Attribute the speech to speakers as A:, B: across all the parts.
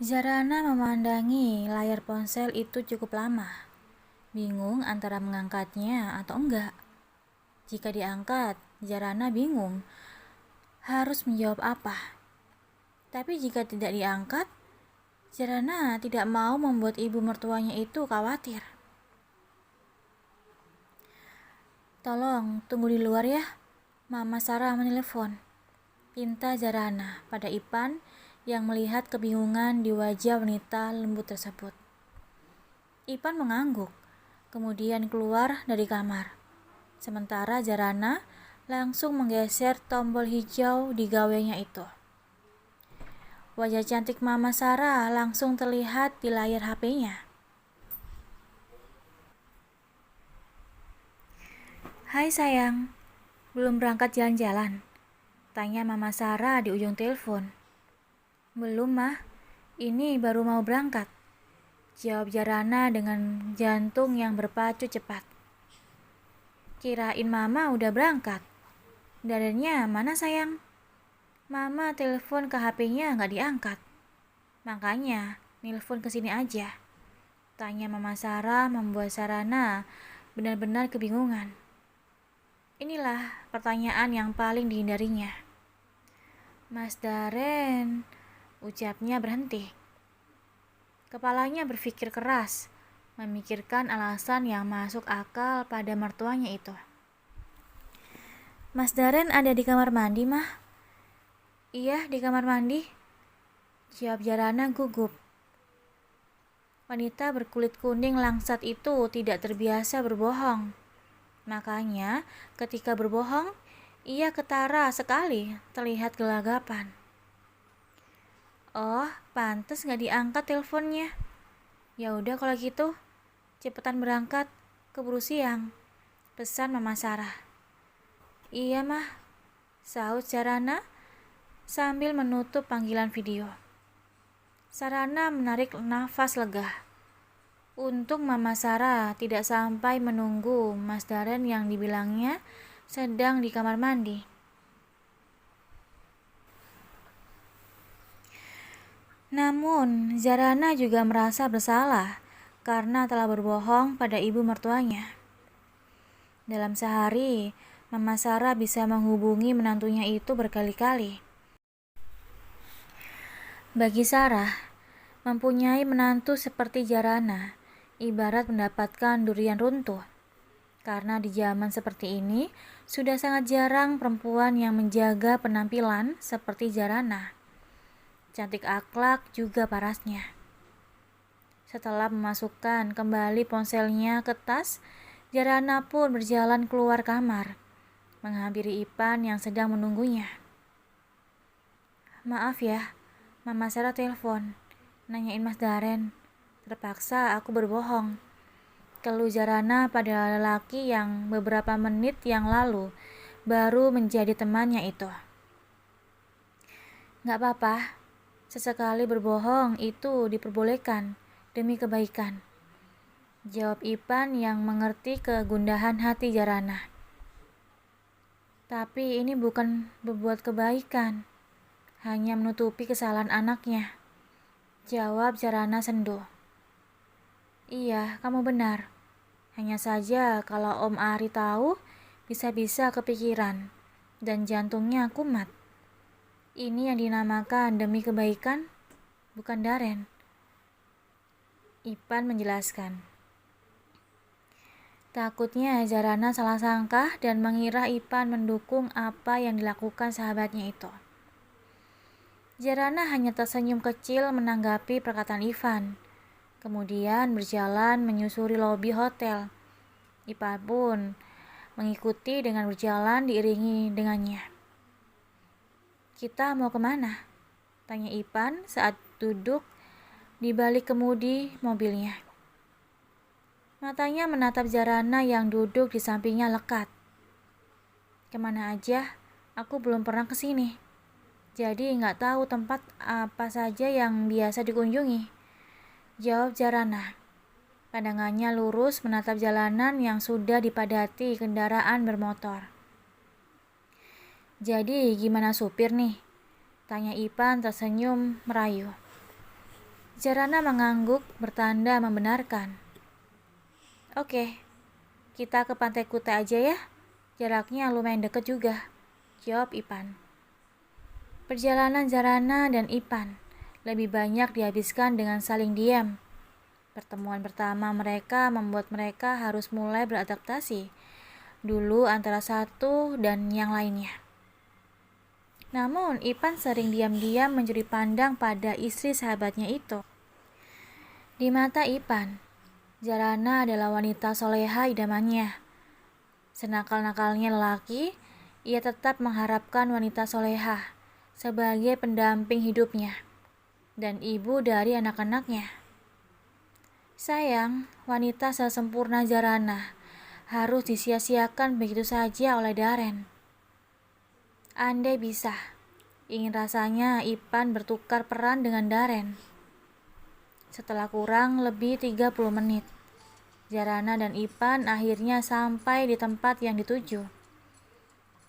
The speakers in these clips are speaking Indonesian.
A: Zarana memandangi layar ponsel itu cukup lama, bingung antara mengangkatnya atau enggak. Jika diangkat, Zarana bingung harus menjawab apa. Tapi jika tidak diangkat, Zarana tidak mau membuat ibu mertuanya itu khawatir. "Tolong tunggu di luar ya, Mama Sarah menelepon," pinta Zarana pada Ipan yang melihat kebingungan di wajah wanita lembut tersebut. Ipan mengangguk, kemudian keluar dari kamar. Sementara Zarana langsung menggeser tombol hijau di gawainya itu. Wajah cantik Mama Sarah langsung terlihat di layar HP-nya. "Hai sayang, belum berangkat jalan-jalan?" tanya Mama Sarah di ujung telepon. "Belum, Mah. Ini baru mau berangkat," jawab Zarana dengan jantung yang berpacu cepat. "Kirain Mama udah berangkat. Dadannya mana sayang? Mama telepon ke HP-nya nggak diangkat. Makanya nelpon ke sini aja," tanya Mama Sarah membuat Zarana benar-benar kebingungan. Inilah pertanyaan yang paling dihindarinya. "Mas Daren," ucapnya berhenti. Kepalanya berpikir keras, memikirkan alasan yang masuk akal pada mertuanya itu. "Mas Daren ada di kamar mandi, Mah." "Iya, di kamar mandi," jawab Zarana gugup. Wanita berkulit kuning langsat itu tidak terbiasa berbohong. Makanya, ketika berbohong, ia ketara sekali, terlihat gelagapan. "Oh, pantes nggak diangkat teleponnya. Ya udah kalau gitu, cepetan berangkat, keburu siang," pesan Mama Sarah. "Iya, Mah," sahut Zarana sambil menutup panggilan video. Zarana menarik nafas lega. Untung Mama Sarah tidak sampai menunggu Mas Daren yang dibilangnya sedang di kamar mandi. Namun, Zarana juga merasa bersalah karena telah berbohong pada ibu mertuanya. Dalam sehari, Mama Sarah bisa menghubungi menantunya itu berkali-kali. Bagi Sarah, mempunyai menantu seperti Zarana ibarat mendapatkan durian runtuh. Karena di zaman seperti ini, sudah sangat jarang perempuan yang menjaga penampilan seperti Zarana. Cantik akhlak juga parasnya. Setelah memasukkan kembali ponselnya ke tas, Zarana pun berjalan keluar kamar, menghampiri Ipan yang sedang menunggunya. "Maaf ya, Mama Sarah telepon, nanyain Mas Daren. Terpaksa aku berbohong," keluh Zarana pada lelaki yang beberapa menit yang lalu baru menjadi temannya itu. "Nggak apa-apa, sesekali berbohong itu diperbolehkan demi kebaikan," jawab Ipan yang mengerti kegundahan hati Zarana. "Tapi ini bukan berbuat kebaikan, hanya menutupi kesalahan anaknya," jawab Zarana sendu. "Iya, kamu benar. Hanya saja kalau Om Ari tahu, bisa-bisa kepikiran dan jantungnya kumat. Ini yang dinamakan demi kebaikan, bukan Daren," Ipan menjelaskan. Takutnya Zarana salah sangka dan mengira Ipan mendukung apa yang dilakukan sahabatnya itu. Zarana hanya tersenyum kecil menanggapi perkataan Ivan. Kemudian berjalan menyusuri lobi hotel. Ipan pun mengikuti dengan berjalan diiringi dengannya. "Kita mau kemana?" tanya Ipan saat duduk di balik kemudi mobilnya. Matanya menatap Zarana yang duduk di sampingnya lekat. Kemana aja? Aku belum pernah ke sini. Jadi nggak tahu tempat apa saja yang biasa dikunjungi. Jawab Zarana. Pandangannya lurus menatap jalanan yang sudah dipadati kendaraan bermotor. Jadi gimana supir nih? Tanya Ipan tersenyum merayu. Zarana mengangguk bertanda membenarkan. Oke, kita ke Pantai Kuta aja ya. Jaraknya lumayan deket juga. Jawab Ipan. Perjalanan Zarana dan Ipan lebih banyak dihabiskan dengan saling diam. Pertemuan pertama mereka membuat mereka harus mulai beradaptasi dulu antara satu dan yang lainnya. Namun Ipan sering diam-diam mencuri pandang pada istri sahabatnya itu. Di mata Ipan, Zarana adalah wanita soleha idamannya. Senakal-nakalnya lelaki, ia tetap mengharapkan wanita soleha sebagai pendamping hidupnya dan ibu dari anak-anaknya. Sayang, wanita sesempurna Zarana harus disia-siakan begitu saja oleh Daren. Andai bisa, ingin rasanya Ipan bertukar peran dengan Daren. Setelah kurang lebih 30 menit, Zarana dan Ipan akhirnya sampai di tempat yang dituju.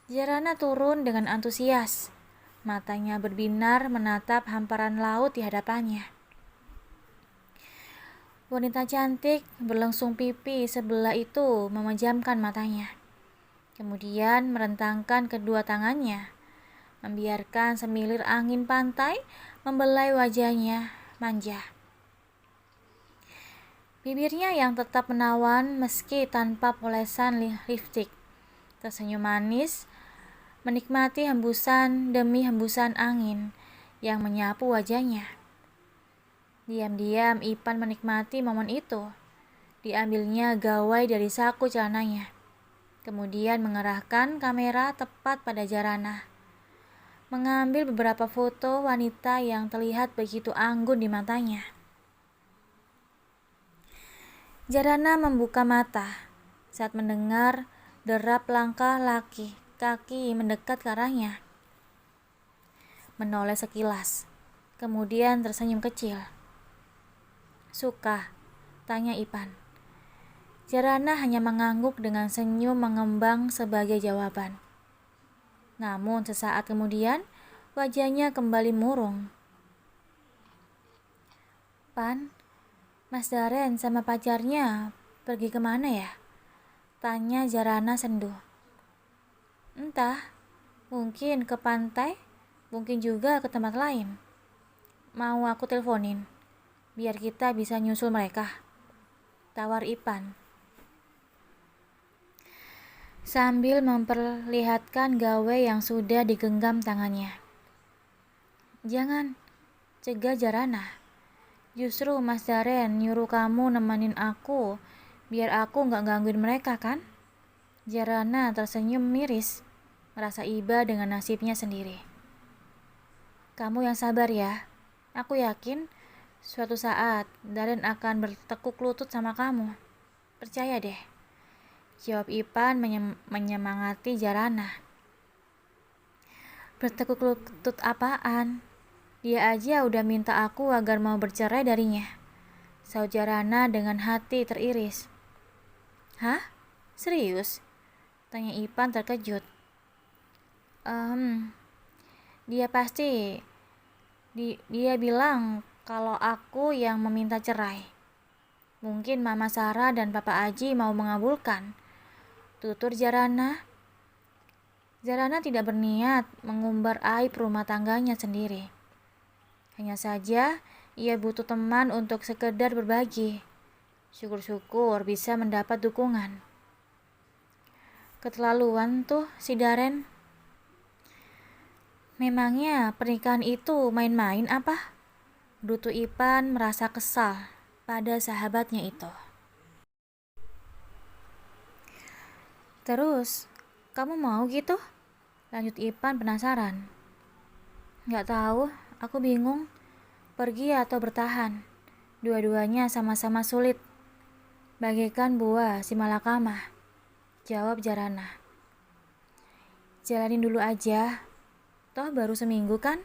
A: Zarana turun dengan antusias. Matanya berbinar menatap hamparan laut di hadapannya. Wanita cantik berlengsung pipi sebelah itu memejamkan matanya. Kemudian merentangkan kedua tangannya, membiarkan semilir angin pantai membelai wajahnya manja. Bibirnya yang tetap menawan meski tanpa polesan lipstik, tersenyum manis, menikmati hembusan demi hembusan angin yang menyapu wajahnya. Diam-diam Ipan menikmati momen itu. Diambilnya gawai dari saku celananya. Kemudian mengerahkan kamera tepat pada Zarana. Mengambil beberapa foto wanita yang terlihat begitu anggun di matanya. Zarana membuka mata saat mendengar derap langkah kaki mendekat ke arahnya. Menoleh sekilas, kemudian tersenyum kecil. Suka? Tanya Ipan. Zarana hanya mengangguk dengan senyum mengembang sebagai jawaban. Namun sesaat kemudian, wajahnya kembali murung. Pan, Mas Daren sama pacarnya pergi kemana ya? Tanya Zarana sendu. Entah, mungkin ke pantai, mungkin juga ke tempat lain. Mau aku teleponin, biar kita bisa nyusul mereka. Tawar Ipan. Sambil memperlihatkan gawe yang sudah digenggam tangannya. Jangan, cegah Zarana. Justru Mas Daren nyuruh kamu nemenin aku, biar aku gak gangguin mereka kan? Zarana tersenyum miris, merasa iba dengan nasibnya sendiri. Kamu yang sabar ya. Aku yakin suatu saat Daren akan bertekuk lutut sama kamu. Percaya deh. Jawab Ipan menyemangati Zarana. Bertekuk lutut apaan? Dia aja udah minta aku agar mau bercerai darinya. Saud Zarana dengan hati teriris. Hah? Serius? Tanya Ipan terkejut. Dia pasti. Dia bilang kalau aku yang meminta cerai. Mungkin Mama Sarah dan Papa Aji mau mengabulkan. Tutur Zarana. Zarana tidak berniat mengumbar aib rumah tangganya sendiri. Hanya saja, ia butuh teman untuk sekedar berbagi. Syukur-syukur bisa mendapat dukungan. Keterlaluan tuh si Daren. Memangnya pernikahan itu main-main apa? Dutu Ipan merasa kesal pada sahabatnya itu. Terus, kamu mau gitu? Lanjut Ipan penasaran. Gak tahu. Aku bingung, pergi atau bertahan. Dua-duanya sama-sama sulit. Bagaikan buah si malakama, jawab Jarana. Jalanin dulu aja, toh baru seminggu kan?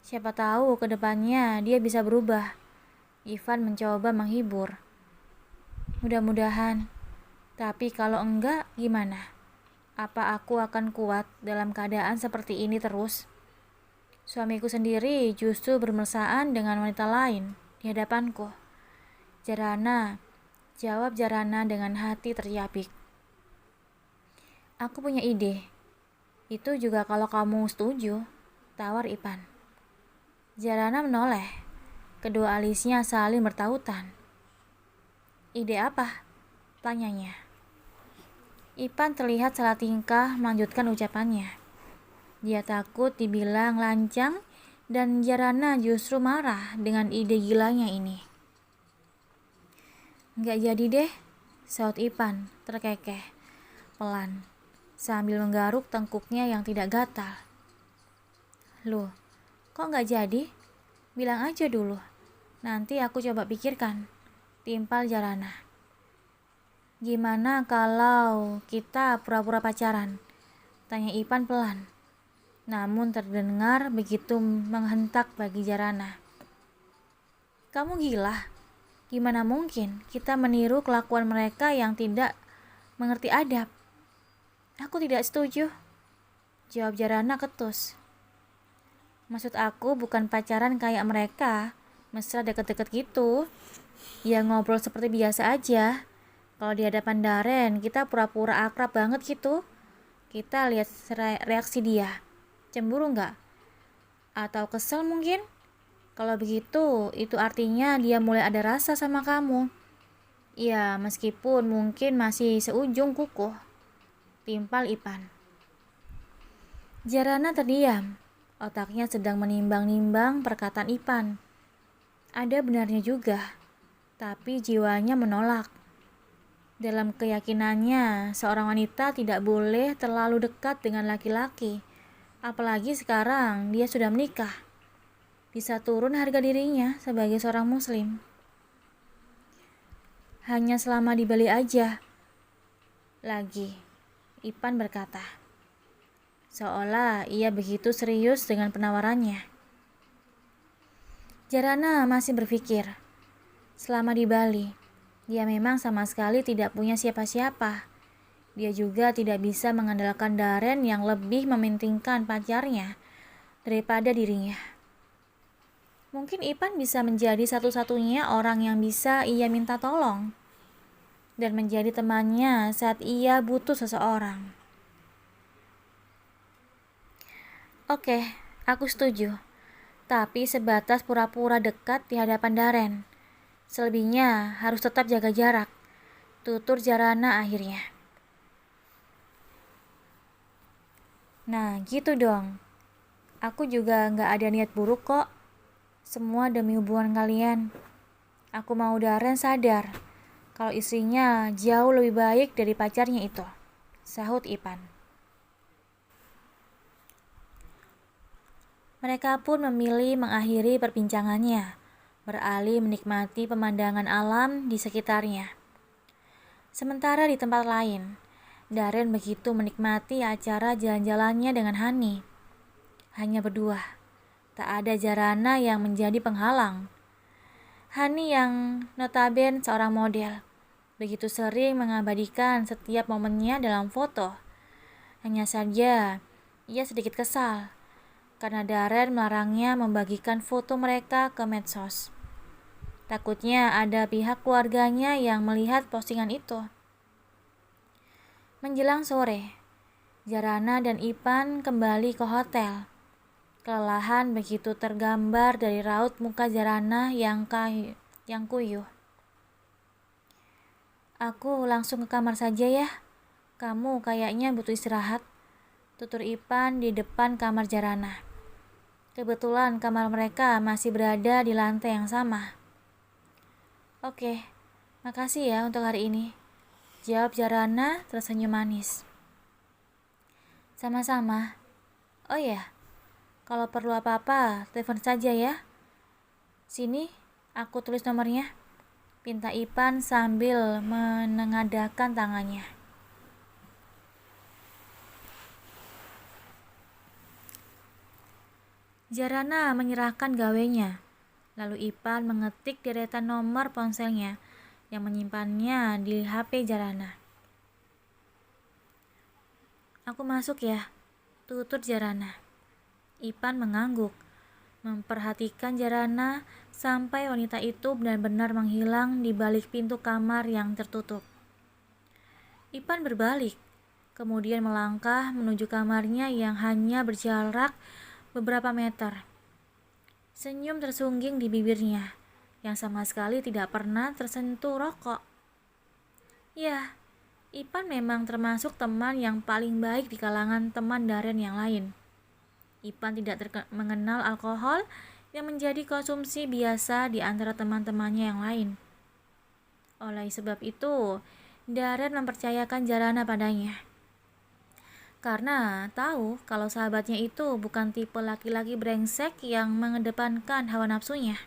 A: Siapa tahu ke depannya dia bisa berubah. Ivan mencoba menghibur. Mudah-mudahan. Tapi kalau enggak, gimana? Apa aku akan kuat dalam keadaan seperti ini terus? Suamiku sendiri justru bermesraan dengan wanita lain di hadapanku. Jarana, jawab Jarana dengan hati terjapik. Aku punya ide. Itu juga kalau kamu setuju, tawar Ipan. Jarana menoleh. Kedua alisnya saling bertautan. Ide apa? Tanyanya. Ipan terlihat salah tingkah melanjutkan ucapannya. Dia takut dibilang lancang dan Jarana justru marah dengan ide gilanya ini. Nggak jadi deh, saut Ipan terkekeh, pelan, sambil menggaruk tengkuknya yang tidak gatal. Loh, kok nggak jadi? Bilang aja dulu, nanti aku coba pikirkan, timpal Jarana. Gimana kalau kita pura-pura pacaran? Tanya Ipan pelan, namun terdengar begitu menghentak bagi Jarana. Kamu gila? Gimana mungkin kita meniru kelakuan mereka yang tidak mengerti adab? Aku tidak setuju, jawab Jarana ketus. Maksud aku bukan pacaran kayak mereka, mesra deket-deket gitu. Ya ngobrol seperti biasa aja. Kalau di hadapan Daren, kita pura-pura akrab banget gitu. Kita lihat reaksi dia. Cemburu nggak? Atau kesel mungkin? Kalau begitu, itu artinya dia mulai ada rasa sama kamu. Ya, meskipun mungkin masih seujung kukuh. Timpal Ipan. Jarana terdiam. Otaknya sedang menimbang-nimbang perkataan Ipan. Ada benarnya juga, tapi jiwanya menolak. Dalam keyakinannya, seorang wanita tidak boleh terlalu dekat dengan laki-laki. Apalagi sekarang dia sudah menikah. Bisa turun harga dirinya sebagai seorang muslim. Hanya selama di Bali aja. Lagi, Ipan berkata. Seolah ia begitu serius dengan penawarannya. Jarana masih berpikir. Selama di Bali, dia memang sama sekali tidak punya siapa-siapa. Dia juga tidak bisa mengandalkan Daren yang lebih mementingkan pacarnya daripada dirinya. Mungkin Ipan bisa menjadi satu-satunya orang yang bisa ia minta tolong dan menjadi temannya saat ia butuh seseorang. Oke, aku setuju. Tapi sebatas pura-pura dekat di hadapan Daren. Selebihnya harus tetap jaga jarak. Tutur Jarana akhirnya. Nah, gitu dong. Aku juga nggak ada niat buruk kok. Semua demi hubungan kalian. Aku mau Daren sadar kalau istrinya jauh lebih baik dari pacarnya itu. Sahut Ipan. Mereka pun memilih mengakhiri perbincangannya, beralih menikmati pemandangan alam di sekitarnya. Sementara di tempat lain, Daren begitu menikmati acara jalan-jalannya dengan Hani. Hanya berdua, tak ada Jarana yang menjadi penghalang. Hani yang notabene seorang model, begitu sering mengabadikan setiap momennya dalam foto. Hanya saja, ia sedikit kesal karena Daren melarangnya membagikan foto mereka ke medsos. Takutnya ada pihak keluarganya yang melihat postingan itu. Menjelang sore, Jarana dan Ipan kembali ke hotel. Kelelahan begitu tergambar dari raut muka Jarana yang kuyuh. Aku langsung ke kamar saja ya. Kamu kayaknya butuh istirahat, tutur Ipan di depan kamar Jarana. Kebetulan kamar mereka masih berada di lantai yang sama. Oke, makasih ya untuk hari ini, jawab Jarana tersenyum manis. Sama-sama. Oh ya, kalau perlu apa-apa, telepon saja ya. Sini, aku tulis nomornya. pinta Ipan sambil menengadahkan tangannya. Jarana menyerahkan gawenya. Lalu Ipan mengetik deretan nomor ponselnya yang menyimpannya di HP Jarana. "Aku masuk ya," tutur Jarana. Ipan mengangguk, memperhatikan Jarana sampai wanita itu benar-benar menghilang di balik pintu kamar yang tertutup. Ipan berbalik, kemudian melangkah menuju kamarnya yang hanya berjarak beberapa meter. Senyum tersungging di bibirnya, yang sama sekali tidak pernah tersentuh rokok. Ya, Ipan memang termasuk teman yang paling baik di kalangan teman Daren yang lain. Ipan tidak mengenal alkohol yang menjadi konsumsi biasa di antara teman-temannya yang lain. Oleh sebab itu, Daren mempercayakan Jarana padanya. Karena tahu kalau sahabatnya itu bukan tipe laki-laki brengsek yang mengedepankan hawa nafsunya.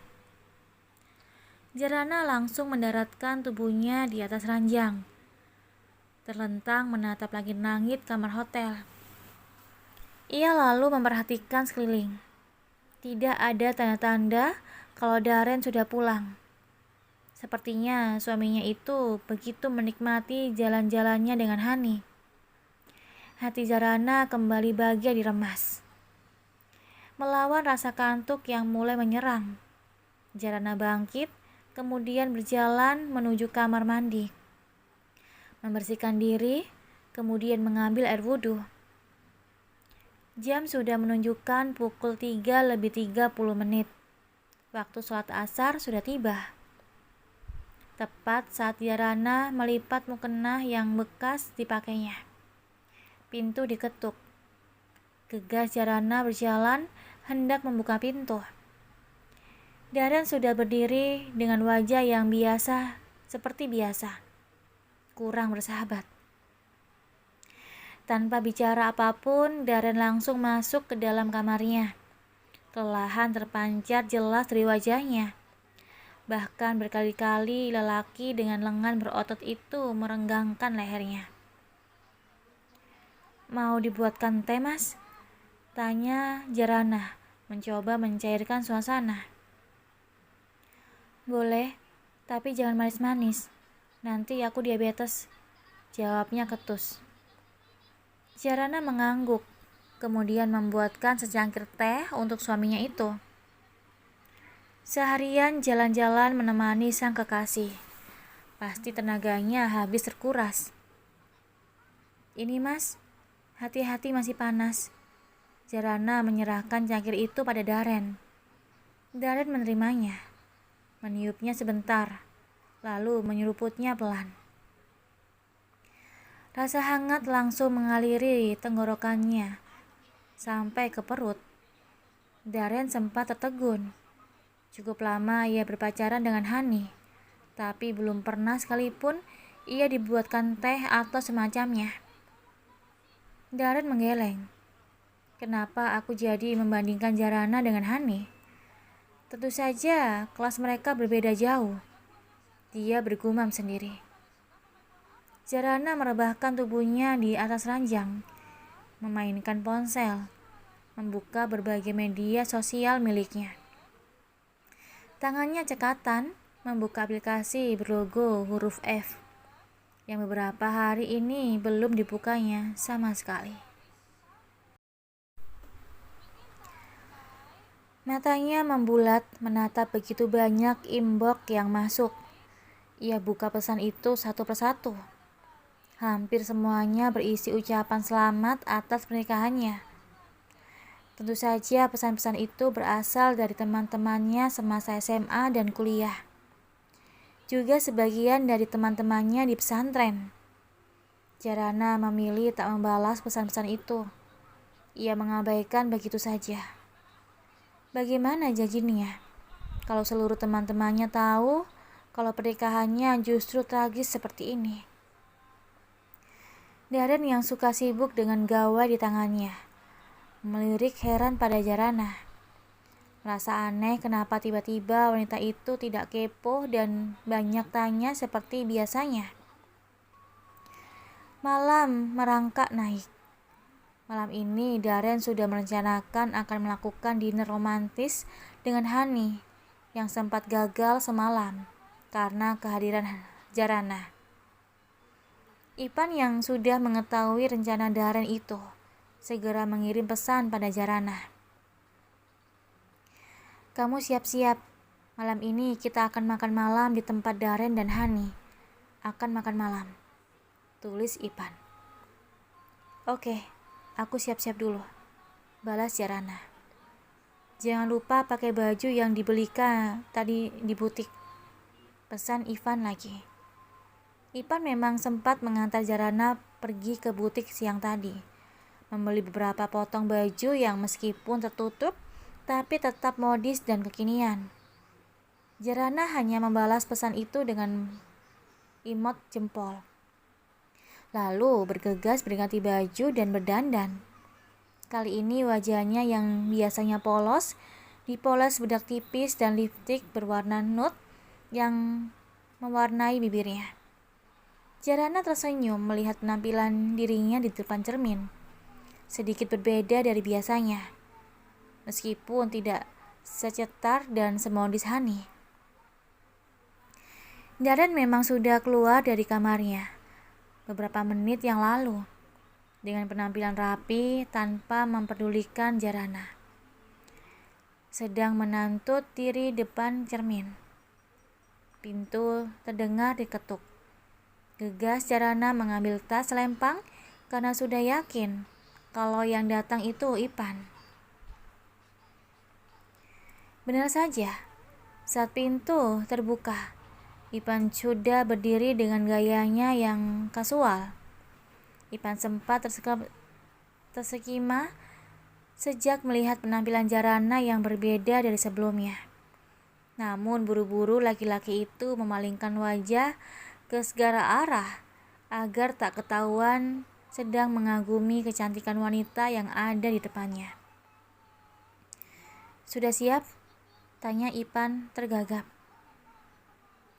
A: Jarana langsung mendaratkan tubuhnya di atas ranjang, terlentang menatap langit-langit kamar hotel. Ia lalu memperhatikan sekeliling. Tidak ada tanda-tanda kalau Daren sudah pulang. Sepertinya suaminya itu begitu menikmati jalan-jalannya dengan Hani. Hati Jarana kembali bahagia diremas. Melawan rasa kantuk yang mulai menyerang, Jarana bangkit, kemudian berjalan menuju kamar mandi. Membersihkan diri, kemudian mengambil air wudhu. Jam sudah menunjukkan pukul 3:30. Waktu sholat asar sudah tiba. Tepat saat Jarana melipat mukena yang bekas dipakainya. Pintu diketuk. Gegas Jarana berjalan hendak membuka pintu. Daren sudah berdiri dengan wajah yang biasa, seperti biasa. Kurang bersahabat. Tanpa bicara apapun, Daren langsung masuk ke dalam kamarnya. Kelelahan terpancar jelas dari wajahnya. Bahkan berkali-kali lelaki dengan lengan berotot itu merenggangkan lehernya. "Mau dibuatkan teh, Mas?" tanya Jarana, mencoba mencairkan suasana. "Boleh, tapi jangan manis-manis. Nanti aku diabetes," jawabnya ketus. Jarana mengangguk, kemudian membuatkan secangkir teh untuk suaminya itu. Seharian jalan-jalan menemani sang kekasih. Pasti tenaganya habis terkuras. "Ini, Mas, hati-hati masih panas." Jarana menyerahkan cangkir itu pada Daren. Daren menerimanya, meniupnya sebentar, lalu menyeruputnya pelan. Rasa hangat langsung mengaliri tenggorokannya sampai ke perut. Daren sempat tertegun. Cukup lama ia berpacaran dengan Hani, tapi belum pernah sekalipun ia dibuatkan teh atau semacamnya. Daren menggeleng. Kenapa aku jadi membandingkan Jarana dengan Hani? Tentu saja kelas mereka berbeda jauh. Dia bergumam sendiri. Jarana merebahkan tubuhnya di atas ranjang, memainkan ponsel, membuka berbagai media sosial miliknya. Tangannya cekatan membuka aplikasi berlogo huruf F yang beberapa hari ini belum dibukanya sama sekali. Matanya membulat menatap begitu banyak inbox yang masuk. Ia buka pesan itu satu persatu. Hampir semuanya berisi ucapan selamat atas pernikahannya. Tentu saja pesan-pesan itu berasal dari teman-temannya semasa SMA dan kuliah. Juga sebagian dari teman-temannya di pesantren. Jarana memilih tak membalas pesan-pesan itu. Ia mengabaikan begitu saja. Bagaimana janjinya kalau seluruh teman-temannya tahu kalau pernikahannya justru tragis seperti ini? Daren yang suka sibuk dengan gawai di tangannya melirik heran pada Jarana. Merasa aneh kenapa tiba-tiba wanita itu tidak kepo dan banyak tanya seperti biasanya. Malam merangkak naik. Malam ini Darren sudah merencanakan akan melakukan dinner romantis dengan Hani yang sempat gagal semalam karena kehadiran Jarana. Ipan yang sudah mengetahui rencana Darren itu segera mengirim pesan pada Jarana. Kamu siap-siap, malam ini kita akan makan malam di tempat Darren dan Hani. Akan makan malam, tulis Ipan. Oke, aku siap-siap dulu, balas Jarana. Jangan lupa pakai baju yang dibelikan tadi di butik, pesan Ivan lagi. Ipan memang sempat mengantar Jarana pergi ke butik siang tadi, membeli beberapa potong baju yang meskipun tertutup, tapi tetap modis dan kekinian. Jarana hanya membalas pesan itu dengan emot jempol. Lalu bergegas berganti baju dan berdandan. Kali ini wajahnya yang biasanya polos, dipoles bedak tipis dan lipstik berwarna nude yang mewarnai bibirnya. Jarana tersenyum melihat penampilan dirinya di depan cermin. Sedikit berbeda dari biasanya, meskipun tidak secetar dan semodis Hani. Darren memang sudah keluar dari kamarnya beberapa menit yang lalu dengan penampilan rapi tanpa memperdulikan Jarana. Sedang menantut diri depan cermin. Pintu terdengar diketuk. Gegas Jarana mengambil tas lempang karena sudah yakin kalau yang datang itu Ipan. Benar saja, saat pintu terbuka, Ipan sudah berdiri dengan gayanya yang kasual. Ipan sempat tersekima sejak melihat penampilan Jarana yang berbeda dari sebelumnya. Namun buru-buru laki-laki itu memalingkan wajah ke segala arah agar tak ketahuan sedang mengagumi kecantikan wanita yang ada di depannya. Sudah siap? Tanya Ipan tergagap.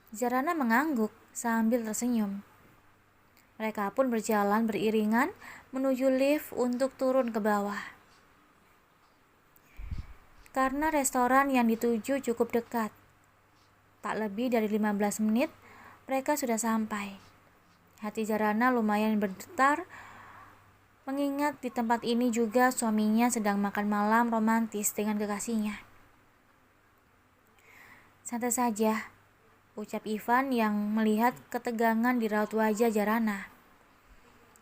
A: Jarana mengangguk sambil tersenyum. Mereka pun berjalan beriringan menuju lift untuk turun ke bawah. Karena restoran yang dituju cukup dekat, tak lebih dari 15 menit, mereka sudah sampai. Hati Jarana lumayan berdetar, mengingat di tempat ini juga suaminya sedang makan malam romantis dengan kekasihnya. Santai saja, ucap Ivan yang melihat ketegangan di raut wajah Jarana.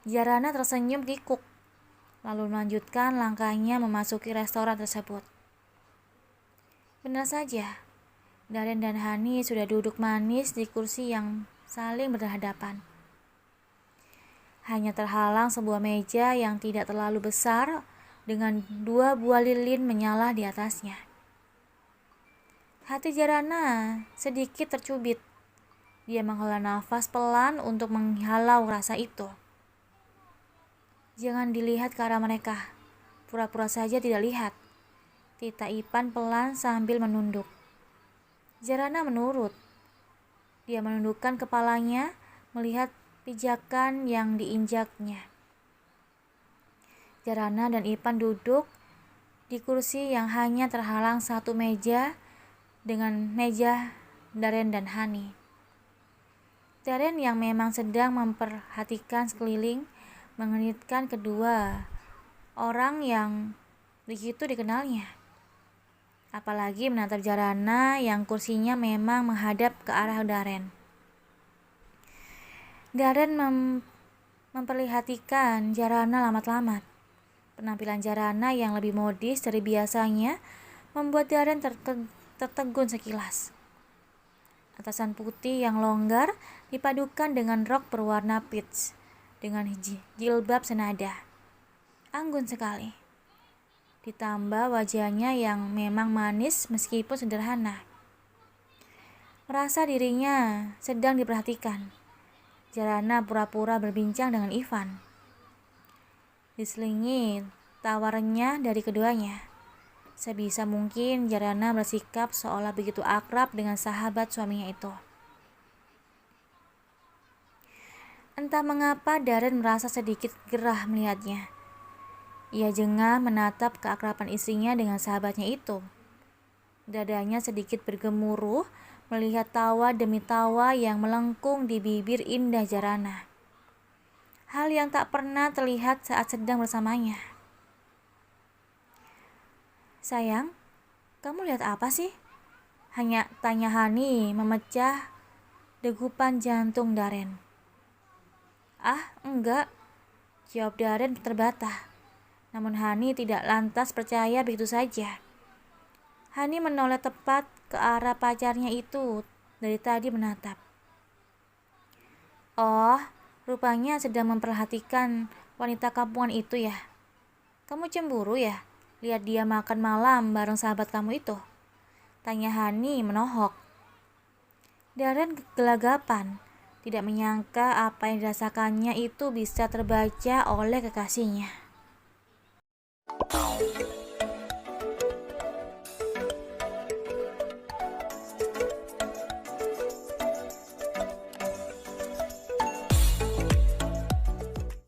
A: Jarana tersenyum kikuk, lalu melanjutkan langkahnya memasuki restoran tersebut. Benar saja, Darren dan Hani sudah duduk manis di kursi yang saling berhadapan. Hanya terhalang sebuah meja yang tidak terlalu besar dengan 2 buah lilin menyala di atasnya. Hati Jarana sedikit tercubit. Dia menghela nafas pelan untuk menghalau rasa itu. Jangan dilihat ke arah mereka. Pura-pura saja tidak lihat. Tita Ipan pelan sambil menunduk. Jarana menurut. Dia menundukkan kepalanya melihat pijakan yang diinjaknya. Jarana dan Ipan duduk di kursi yang hanya terhalang satu meja dengan meja Darren dan Hani. Darren yang memang sedang memperhatikan sekeliling mengenitkan kedua orang yang begitu dikenalnya. Apalagi menatap Jarana yang kursinya memang menghadap ke arah Darren. Darren memperlihatkan Jarana lamat-lamat. Penampilan Jarana yang lebih modis dari biasanya membuat Darren tertegun sekilas. Atasan putih yang longgar dipadukan dengan rok berwarna peach dengan jilbab senada. Anggun sekali. Ditambah wajahnya yang memang manis meskipun sederhana. Merasa dirinya sedang diperhatikan, Jarana pura-pura berbincang dengan Ivan. Diselingi tawarannya dari keduanya. Sebisa mungkin Jarana bersikap seolah begitu akrab dengan sahabat suaminya itu. Entah mengapa Darren merasa sedikit gerah melihatnya. Ia jengah menatap keakraban istrinya dengan sahabatnya itu. Dadanya sedikit bergemuruh melihat tawa demi tawa yang melengkung di bibir indah Jarana. Hal yang tak pernah terlihat saat sedang bersamanya. "Sayang, kamu lihat apa sih?" Hanya tanya Hani memecah degupan jantung Darren. "Ah, enggak," jawab Darren terbata. Namun Hani tidak lantas percaya begitu saja. Hani menoleh tepat ke arah pacarnya itu, dari tadi menatap. "Oh, rupanya sedang memperhatikan wanita kampungan itu ya. Kamu cemburu ya? Lihat dia makan malam bareng sahabat kamu itu?" tanya Hani menohok. Darren gelagapan, tidak menyangka apa yang dirasakannya itu bisa terbaca oleh kekasihnya.